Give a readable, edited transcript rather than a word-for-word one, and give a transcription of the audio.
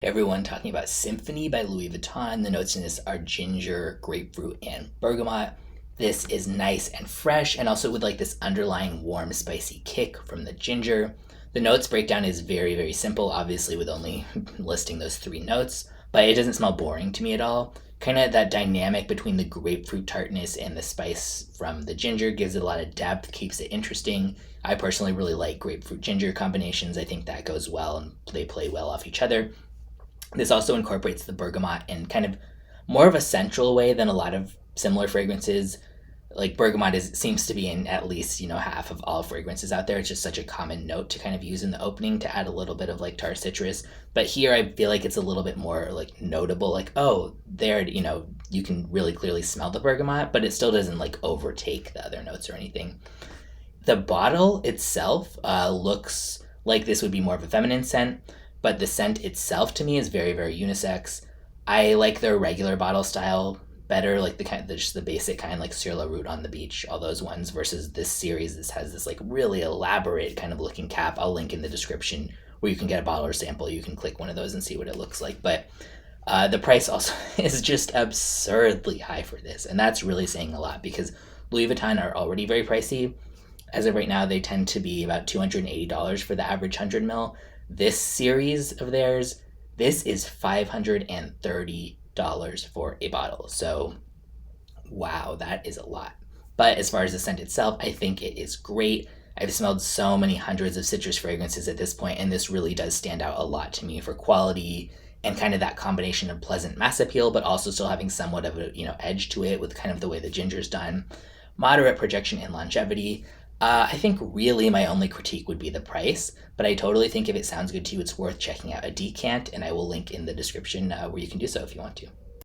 Everyone talking about Symphony by Louis Vuitton. The notes in this are ginger, grapefruit, and bergamot. This is nice and fresh, and also with like this underlying warm, spicy kick from the ginger. The notes breakdown is very, very simple, obviously, with only listing those three notes, but it doesn't smell boring to me at all. Kind of that dynamic between the grapefruit tartness and the spice from the ginger gives it a lot of depth, keeps it interesting. I personally really like grapefruit ginger combinations. I think that goes well and they play well off each other. This also incorporates the bergamot in kind of more of a central way than a lot of similar fragrances. Like bergamot is seems to be in at least half of all fragrances out there. It's just such a common note to kind of use in the opening to add a little bit of like tar citrus. But here I feel like it's a little bit more like notable. Like, oh, there, you can really clearly smell the bergamot, but it still doesn't like overtake the other notes or anything. The bottle itself looks like this would be more of a feminine scent, but the scent itself to me is very, very unisex. I like their regular bottle style better, like just the basic kind, like Sur La Route on the beach, all those ones, versus this series. This has this like really elaborate kind of looking cap. I'll link in the description where you can get a bottle or sample. You can click one of those and see what it looks like. But the price also is just absurdly high for this, and that's really saying a lot because Louis Vuitton are already very pricey. As of right now, they tend to be about $280 for the average 100 mil. This series of theirs, this is $530 for a bottle. So, wow, that is a lot. But as far as the scent itself, I think it is great. I've smelled so many hundreds of citrus fragrances at this point, and this really does stand out a lot to me for quality and kind of that combination of pleasant mass appeal, but also still having somewhat of a edge to it with kind of the way the ginger's done. Moderate projection and longevity. I think really my only critique would be the price, but I totally think if it sounds good to you, it's worth checking out a decant, and I will link in the description where you can do so if you want to.